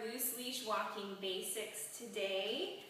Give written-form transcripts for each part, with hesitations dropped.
loose leash walking basics today.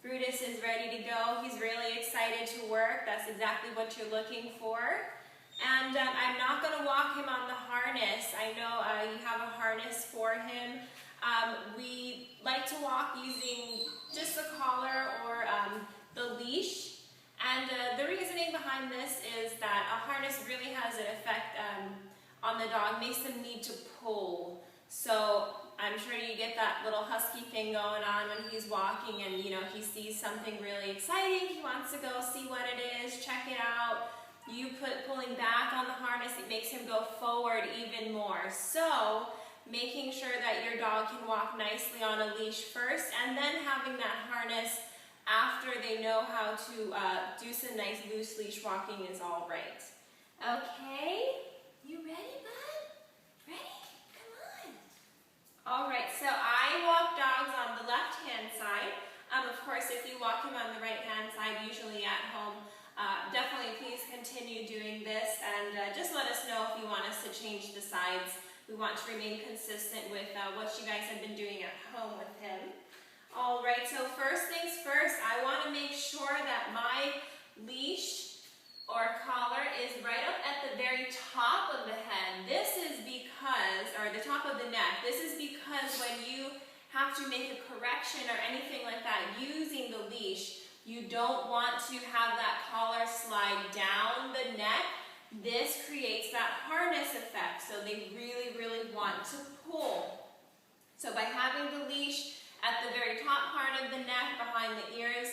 Brutus is ready to go. He's really excited to work. That's exactly what you're looking for. And I'm not going to walk him on the harness. I know you have a harness for him. We like to walk using just the collar or the leash. And the reasoning behind this is that a harness really has an effect on the dog, makes them need to pull. So I'm sure you get that little husky thing going on when he's walking and he sees something really exciting, he wants to go see what it is, check it out. You put pulling back on the harness, it makes him go forward even more. So making sure that your dog can walk nicely on a leash first and then having that harness after they know how to do some nice loose leash walking is all right. Okay, you ready, bud? Ready? Come on. All right, so I walk dogs on the left-hand side. Of course, if you walk him on the right-hand side, usually at home, definitely please continue doing this and just let us know if you want us to change the sides. We want to remain consistent with what you guys have been doing at home with him. All right, so first things first, I want to make sure that my leash or collar is right up at the very top of the head. This is because, or the top of the neck, this is because when you have to make a correction or anything like that using the leash, you don't want to have that collar slide down the neck. This creates that harness effect, so they really, really want to pull. So by having the leash at the very top part of the neck, behind the ears,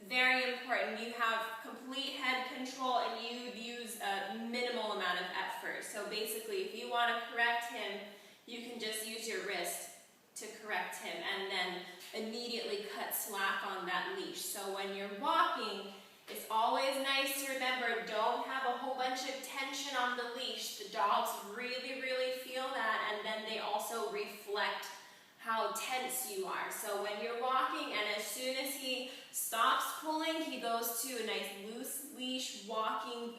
very important. You have complete head control and you use a minimal amount of effort. So basically, if you want to correct him, you can just use your wrist to correct him and then immediately cut slack on that leash. So when you're walking, it's always nice to remember, don't have a whole bunch of tension on the leash. The dogs really, really feel that, and then they also reflect how tense you are. So when you're walking and as soon as he stops pulling, he goes to a nice loose leash walking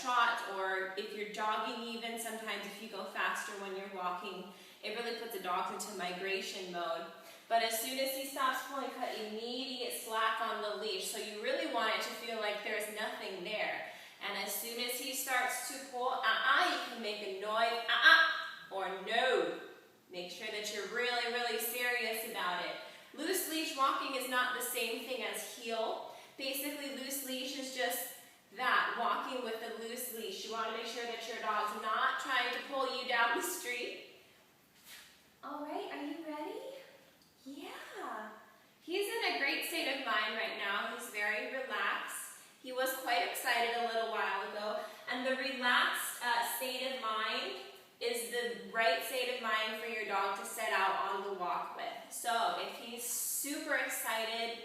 trot, or if you're jogging even, sometimes if you go faster when you're walking, it really puts the dogs into migration mode. But as soon as he stops pulling, cut immediate slack on the leash. So you really want it to feel like there's nothing there. And as soon as he starts to pull, you can make a noise, or no. Make sure that you're really, really serious about it. Loose leash walking is not the same thing as heel. Basically, loose leash is just that, walking with a loose leash. You want to make sure that your dog's not trying to pull you down the street. All right, are you ready? Yeah. He's in a great state of mind right now. He's very relaxed. He was quite excited a little while ago. And the relaxed state of mind is the right state of mind for your dog to set out on the walk with. So if he's super excited,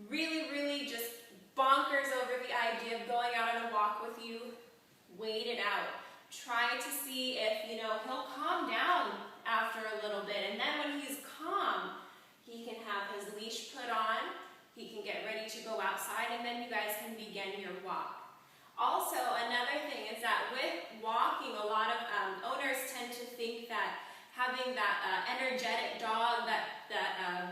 really, really just bonkers over the idea of going out on a walk with you, wait it out. Try to see if, he'll calm down after a little bit. And then when he's calm, he can have his leash put on, he can get ready to go outside, and then you guys can begin your walk. Also, another thing is that with walking, a lot of owners tend to think that having that energetic dog, that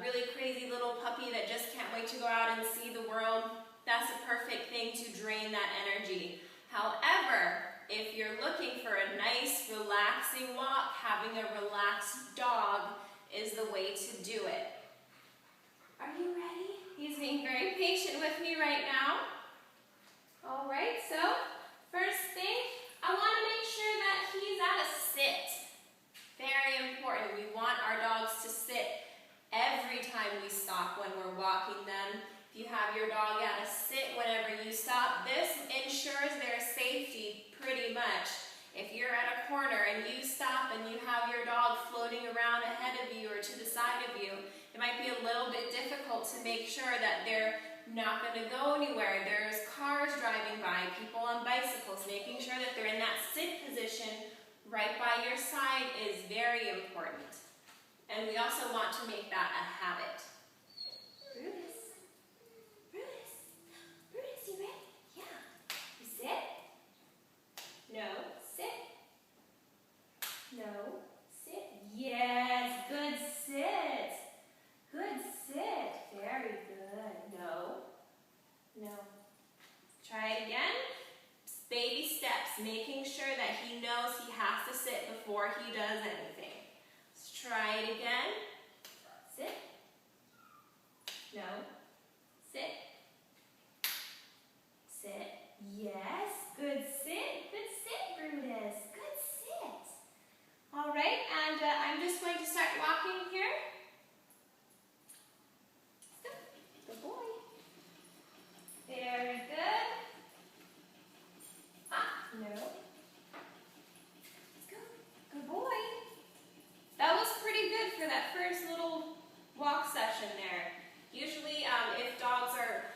really crazy little puppy that just can't wait to go out and see the world, that's a perfect thing to drain that energy. However, if you're looking for a nice, relaxing walk, having a relaxed dog is the way to do it. Are you ready? He's being very patient with me right now. All right, so first thing, I want to make sure that he's at a sit. Very important. We want our dogs to sit every time we stop when we're walking them. If you have your dog at a sit whenever you stop, this ensures their safety pretty much. If you're at a corner and you stop and you have your dog floating around ahead of you or to the side of you, it might be a little bit difficult to make sure that they're not going to go anywhere. There's cars driving by, people on bicycles. Making sure that they're in that sit position right by your side is very important. And we also want to make that a habit. Brutus, you ready? Yeah. You sit? No, sit. No, sit. Yes, good sit before he does anything. Let's try it again. Sit. No. Sit. Sit. Yes. Good sit. Good sit, Brutus. Good sit. All right, and I'm just going to start walking here. Let's go. Good boy. Very good. No. Let's go. Good boy. That was pretty good for that first little walk session there. Usually if dogs are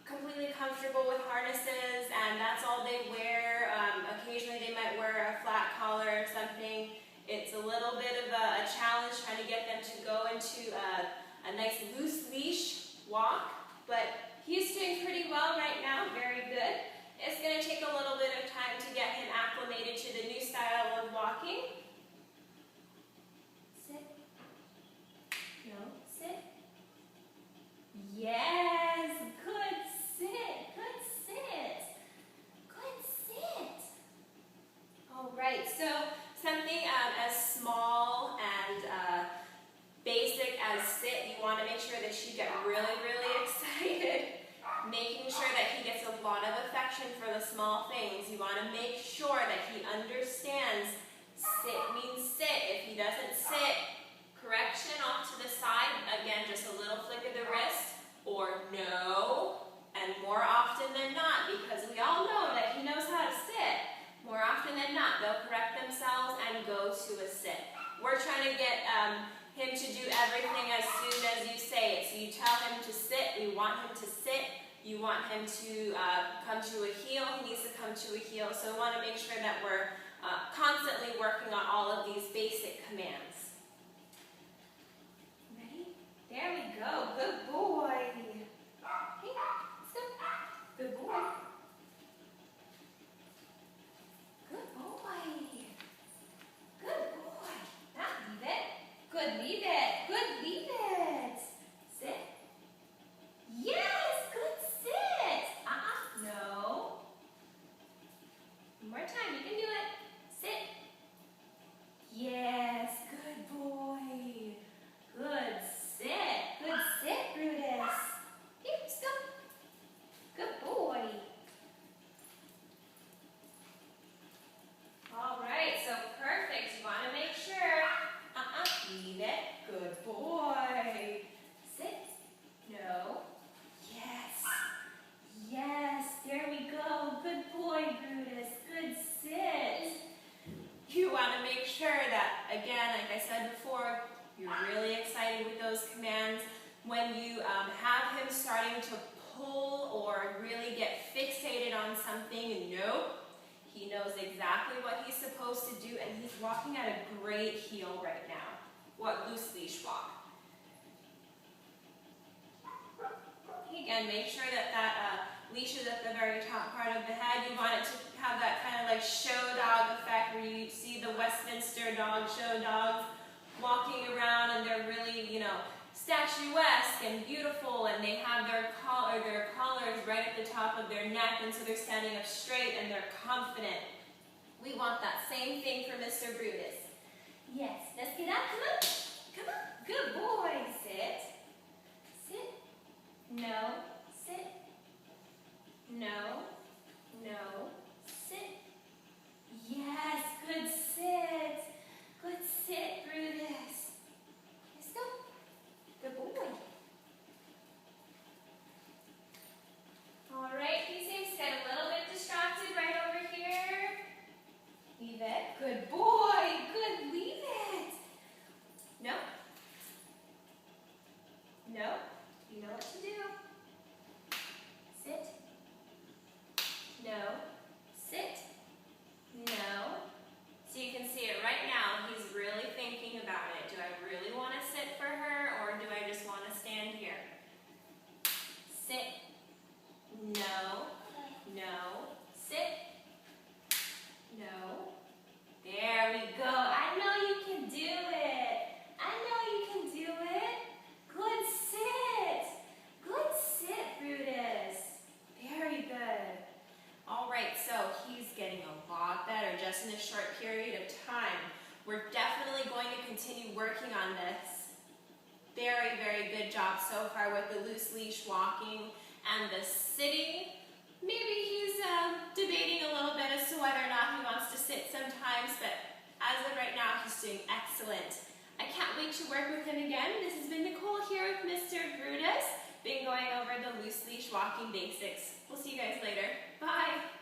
completely comfortable with harnesses and that's all they wear, occasionally they might wear a flat collar or something. It's a little bit of a challenge trying to get them to go into a nice loose leash walk, but he's doing pretty well right now, very good. It's going to take a little bit of time to get him acclimated to the new style of walking. Sit. No, sit. Yes, good sit, good sit, good sit. All right, so something as small and basic as sit, you want to make sure that you get really, really excited. Making sure that he gets a lot of affection for the small things. You want to make sure that he understands sit means sit. If he doesn't sit, correction off to the side. Again, just a little flick of the wrist. Or no. And more often than not, because we all know that he knows how to sit, more often than not, they'll correct themselves and go to a sit. We're trying to get him to do everything as soon as you say it. So you tell him to sit, we want him to sit. You want him to come to a heel, he needs to come to a heel. So we want to make sure that we're constantly working on all of these basic commands. Ready? There we go. Good boy. Hey, let's go. Good boy. Good boy. Good boy. Not leave it. Good, leave it. Good, leave it. Sit. Yes, good sit. No. One more time, you can do it. Sit. Yes, good boy. Good sit. Good sit, Brutus. Here, let's go. Good boy. All right, so perfect. You want to make sure. Leave it. Good boy. Sit. No. Yes. Yes. There we go. Good boy, Brutus. Good sit. You want to make sure that, again, like I said before, you're really excited with those commands. When you have him starting to pull or really get fixated on something, nope. He knows exactly what he's supposed to do, and he's walking at a great heel right now. What loose leash walk. Again, make sure that leash is at the very top part of the head. You want it to have that kind of like show dog effect where you see the Westminster dog, show dogs walking around and they're really, you know, statuesque and beautiful, and they have their collars right at the top of their neck, and so they're standing up straight and they're confident. We want that same thing for Mr. Brutus. Yes, let's get up. Come on. Come on. Good boy. Sit. Sit. No. Sit. No. No. Sit. Yes. Good sit. Good sit, Brutus. Let's go. Good boy. All right. He seems to get a little bit distracted right over here. Leave it. Good boy. Good. Leave it. No. No. You know what to do. good job so far with the loose leash walking and the sitting. Maybe he's debating a little bit as to whether or not he wants to sit sometimes, but as of right now, he's doing excellent. I can't wait to work with him again. This has been Nicole here with Mr. Brutus, been going over the loose leash walking basics. We'll see you guys later. Bye.